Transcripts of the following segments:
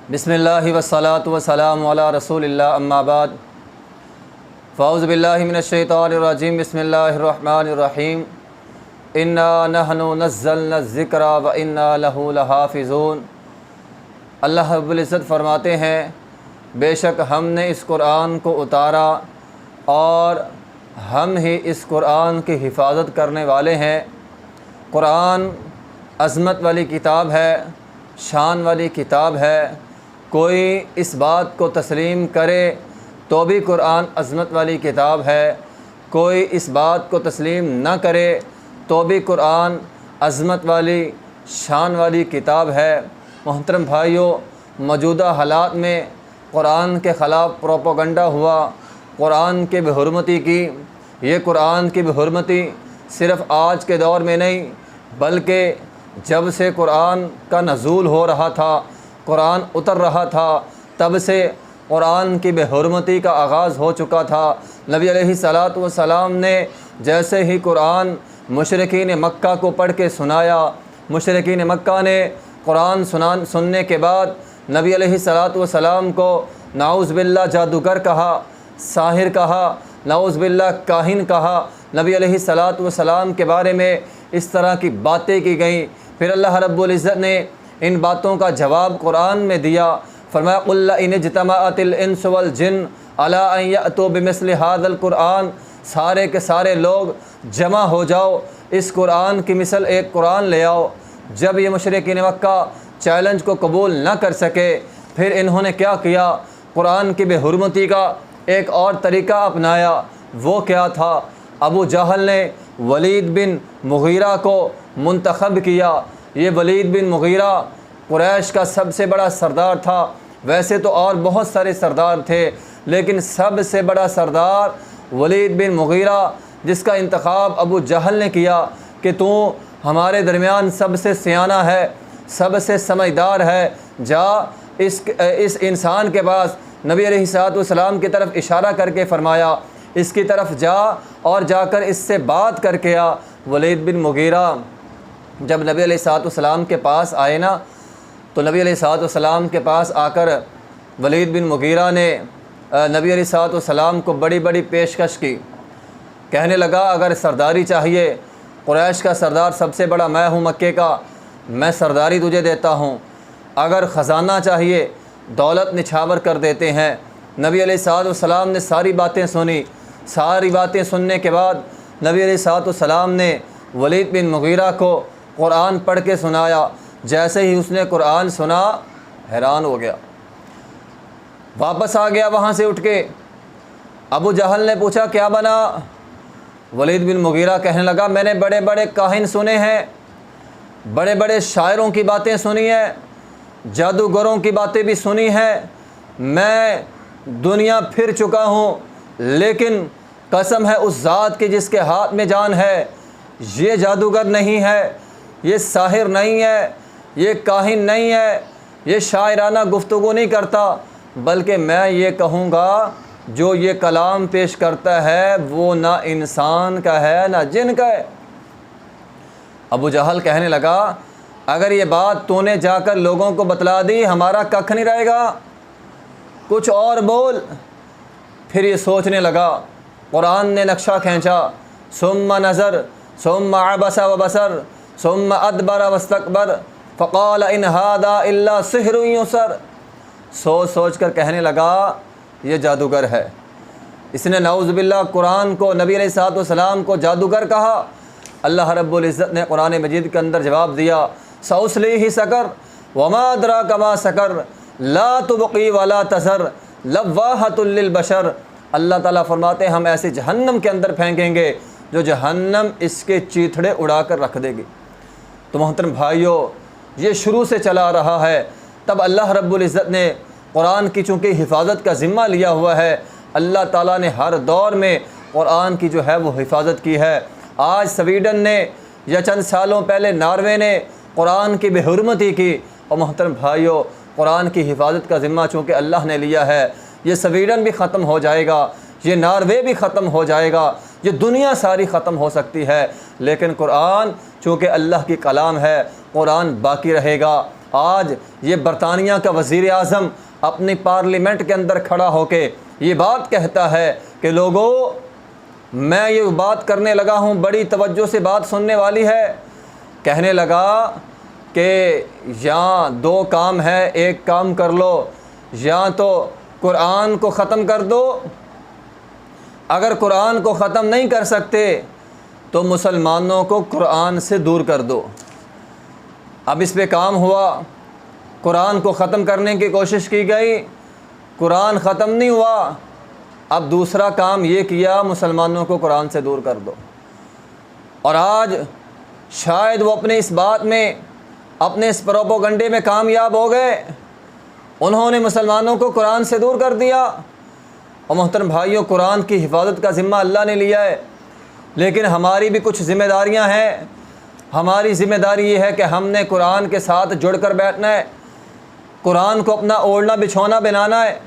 बिस्मिल्लाहि वस्सलातु वस्सलामु अला रसूलिल्लाह अम्मा बाद फ़ाऊज़ु बिल्लाहि मिनश्शैतानिर रजीम बिस्मिल्लाहिर रहमानिर रहीम इन्ना नहनु नज़्ज़लना ज़िक्रा व इन्ना लहू लहाफ़िज़ून। अल्लाह रब्बुल इज़्ज़त फ़रमाते हैं, बेशक हमने इस कुरान को उतारा और हम ही इस कुरान की हिफाजत करने वाले हैं। कुरान अज़मत वाली किताब है, शान वाली किताब है। कोई इस बात को तस्लीम करे तो भी कुरान अज़मत वाली किताब है, कोई इस बात को तस्लीम न करे तो भी कुरान अज़मत वाली शान वाली किताब है। मोहतरम भाइयों, मौजूदा हालात में कुरान के ख़िलाफ़ प्रोपेगेंडा हुआ, कुरान की बेहुरमती की। ये कुरान की बेहुरमती सिर्फ़ आज के दौर में नहीं, बल्कि जब से कुरान का नज़ूल हो रहा था, कुरान उतर रहा था, तब से कुरान की बेहुरमती का आगाज़ हो चुका था। नबी अलैहिस्सलातु वस्सलाम ने जैसे ही कुरान मुशरिकीन मक्का को पढ़ के सुनाया, मुशरिकीन मक्का ने कुरान सुनने के बाद नबी अलैहिस्सलातु वस्सलाम को नाउज़ बिल्लाह जादूगर कहा, साहिर कहा, नाउज़ बिल्लाह काहिन कहा। नबी अलैहिस्सलातु वस्सलाम के बारे में इस तरह की बातें की गई। फिर अल्लाह रब्बुल इज़्ज़त ने इन बातों का जवाब कुरान में दिया। फरमाया कुल इन इज्तमाअतिल इंस वल जिन अला अन यअतू बिमिस्लि हाज़ल कुरान, सारे के सारे लोग जमा हो जाओ, इस कुरान की मिसल एक कुरान ले आओ। जब ये मुशरिकीन मक्का चैलेंज को कबूल न कर सके, फिर इन्होंने क्या किया, कुरान की बेहुरमती का एक और तरीक़ा अपनाया। वो क्या था, अबू जहल ने वलीद बिन मुगीरा को मुंतखब किया। ये वलीद बिन मुगीरा कुरैश का सबसे बड़ा सरदार था। वैसे तो और बहुत सारे सरदार थे, लेकिन सबसे बड़ा सरदार वलीद बिन मुगीरा, जिसका इंतखाब अबू जहल ने किया कि तू हमारे दरमियान सबसे सियाना है, सबसे समझदार है, जा इस इंसान के पास। नबी अलैहिस्सलातु वस्सलाम की तरफ इशारा करके फ़रमाया, इसकी तरफ जा और जाकर इससे बात करके आ। वलीद बिन मुगीरा जब नबी अलैहिस्सलातु वस्सलाम के पास आए ना, तो नबी अलैहिस्सलातु वस्सलाम के पास आकर वलीद बिन मुगीरा ने नबी अलैहिस्सलातु वस्सलाम को बड़ी बड़ी पेशकश की। कहने लगा, अगर सरदारी चाहिए, कुरैश का सरदार सबसे बड़ा मैं हूँ, मक्के का, मैं सरदारी तुझे देता हूँ। अगर ख़जाना चाहिए, दौलत निछावर कर देते हैं। नबी अलैहिस्सलातु वस्सलाम ने सारी बातें सुनी। सारी बातें सुनने के बाद नबी अलैहिस्सलातु वस्सलाम ने वलीद बिन मुगीरा को कुरान पढ़ के सुनाया। जैसे ही उसने कुरान सुना, हैरान हो गया, वापस आ गया वहाँ से उठ के। अबू जहल ने पूछा, क्या बना? वलीद बिन मुगीरा कहने लगा, मैंने बड़े बड़े काहिन सुने हैं, बड़े बड़े शायरों की बातें सुनी हैं, जादूगरों की बातें भी सुनी हैं। मैं दुनिया फिर चुका हूँ, लेकिन कसम है उस ज़ात की जिसके हाथ में जान है, ये जादूगर नहीं है, ये साहिर नहीं है, ये काहिन नहीं है, ये शायराना गुफ्तगू नहीं करता, बल्कि मैं ये कहूँगा जो ये कलाम पेश करता है वो ना इंसान का है ना जिन का है। अबू जहल कहने लगा, अगर ये बात तूने जाकर लोगों को बतला दी, हमारा कख नहीं रहेगा, कुछ और बोल। फिर ये सोचने लगा। कुरान ने नक्शा खींचा, सुम्मा नज़र सुम्मा अबसा व बसर सुम्मा अदबर वस्तकबर फ़क़ाल इन हादा इल्ला सिहरुन युसर। सोच सोच कर कहने लगा, ये जादूगर है। इसने नाउज़ बिल्लाह कुरान को, नबी अलैहिस्सलातु वस्सलाम को जादूगर कहा। अल्लाह रब्बुल इज़्ज़त ने कुरान मजीद के अंदर जवाब दिया, सउस्लीही सकर वमा अदराका मा सकर ला तुबक़ी वला तज़र लव्वाहतुल लिल बशर। अल्लाह ताला फरमाते हैं, हम ऐसे जहन्नम के अंदर फेंकेंगे जो जहन्नम इसके चीथड़े उड़ा कर रख देगी। तो मोहतरम भाइयों, ये शुरू से चला रहा है। तब अल्लाह रब्बुल इज़्ज़त ने कुरान की चूँकि हिफाजत का ज़िम्मा लिया हुआ है, अल्लाह ताला ने हर दौर में कुरान की जो है वो हिफाजत की है। आज स्वीडन ने या चंद सालों पहले नॉर्वे ने कुरान की बेहुरमती की। और मोहतरम भाइयों, कुरान की हिफाजत का ज़िम्मा चूँकि अल्लाह ने लिया है, ये स्वीडन भी ख़त्म हो जाएगा, ये नॉर्वे भी ख़त्म हो जाएगा, ये दुनिया सारी ख़त्म हो सकती है, लेकिन कुरान चूँकि अल्लाह की कलाम है, कुरान बाकी रहेगा। आज ये बरतानिया का वज़ीर आज़म अपनी पार्लियामेंट के अंदर खड़ा होके ये बात कहता है कि लोगों, मैं ये बात करने लगा हूँ, बड़ी तवज्जो से बात सुनने वाली है। कहने लगा कि या दो काम है, एक काम कर लो, या तो कुरान को ख़त्म कर दो, अगर कुरान को ख़त्म नहीं कर सकते तो मुसलमानों को कुरान से दूर कर दो। अब इस पे काम हुआ, कुरान को ख़त्म करने की कोशिश की गई, कुरान ख़त्म नहीं हुआ। अब दूसरा काम ये किया, मुसलमानों को कुरान से दूर कर दो। और आज शायद वो अपने इस बात में, अपने इस प्रोपोगंडे में कामयाब हो गए। उन्होंने मुसलमानों को कुरान से दूर कर दिया। और मोहतरम भाइयों, कुरान की हिफाजत का ज़िम्मा अल्लाह ने लिया है, लेकिन हमारी भी कुछ ज़िम्मेदारियां हैं। हमारी ज़िम्मेदारी ये है कि हमने कुरान के साथ जुड़ कर बैठना है, कुरान को अपना ओढ़ना बिछौना बनाना है,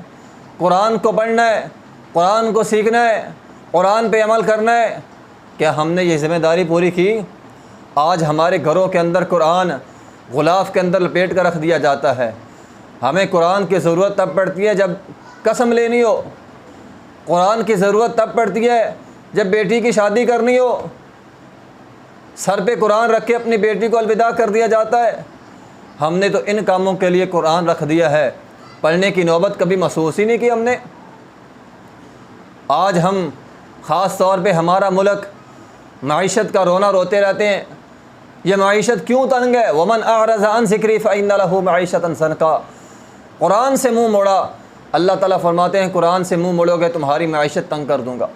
कुरान को पढ़ना है, कुरान को सीखना है, कुरान पे अमल करना है। क्या हमने ये ज़िम्मेदारी पूरी की? आज हमारे घरों के अंदर कुरान गुलाफ के अंदर लपेट कर रख दिया जाता है। हमें कुरान की ज़रूरत तब पड़ती है जब कसम लेनी हो, कुरान की ज़रूरत तब पड़ती है जब बेटी की शादी करनी हो, सर पे कुरान रख के अपनी बेटी को अलविदा कर दिया जाता है। हमने तो इन कामों के लिए कुरान रख दिया है, पढ़ने की नौबत कभी महसूस ही नहीं की हमने। आज हम ख़ास तौर पे हमारा मुल्क माइशत का रोना रोते रहते हैं। ये माइशत क्यों तंग है? वमन अअरज़ अन ज़िक्री फ़इन्न लहू मईशतन ज़न्का। कुरान से मुँह मोड़ा, अल्लाह ताला फरमाते हैं कुरान से मुँह मोड़ोगे तुम्हारी माइशत तंग कर दूँगा।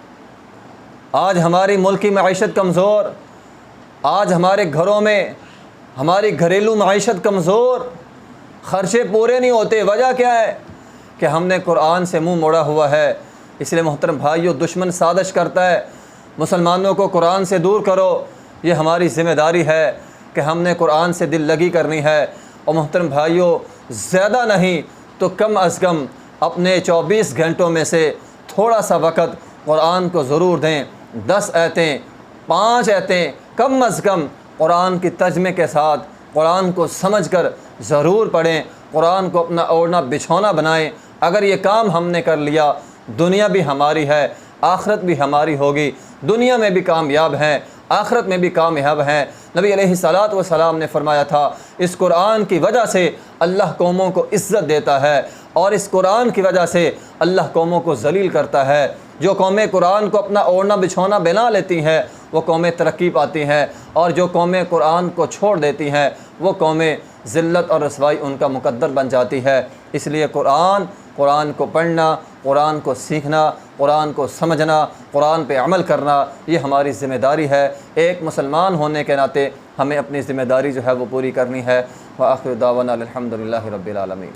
आज हमारी मुल्क की माइशत कमज़ोर, आज हमारे घरों में हमारी घरेलू माइशत कमज़ोर, ख़र्चे पूरे नहीं होते। वजह क्या है? कि हमने कुरान से मुँह मोड़ा हुआ है। इसलिए मोहतरम भाइयों, दुश्मन साजिश करता है मुसलमानों को कुरान से दूर करो। ये हमारी ज़िम्मेदारी है कि हमने कुरान से दिल लगी करनी है। और मोहतरम भाइयों, ज़्यादा नहीं तो कम अज़ कम अपने 24 घंटों में से थोड़ा सा वक़्त कुरान को ज़रूर दें। 10 आयतें, 5 आयतें कम अज़ कम कुरान की तर्जमे के साथ कुरान को समझ कर ज़रूर पढ़ें, कुरान को अपना ओढ़ना बिछौना बनाएं। अगर ये काम हमने कर लिया, दुनिया भी हमारी है, आखिरत भी हमारी होगी। दुनिया में भी कामयाब हैं, आखिरत में भी कामयाब हैं। नबी अलैहिस्सलातु वस्सलाम ने फरमाया था, इस कुरान की वजह से अल्लाह कौमों को इज़्ज़त देता है और इस कुरान की वजह से अल्लाह कौमों को ज़लील करता है। जो कौमें कुरान को अपना ओढ़ना बिछौना बना लेती हैं वो कौमें तरक्की पाती हैं, और जो कौमें कुरान को छोड़ देती हैं वो कौमें ज़िल्लत और रसवाई उनका मुकद्दर बन जाती है। इसलिए कुरान को पढ़ना, कुरान को सीखना, कुरान को समझना, कुरान पे अमल करना, ये हमारी ज़िम्मेदारी है। एक मुसलमान होने के नाते हमें अपनी ज़िम्मेदारी जो है वो पूरी करनी है। व आखिर दावाना अल्हम्दुलिल्लाहि रब्बिल आलमीन।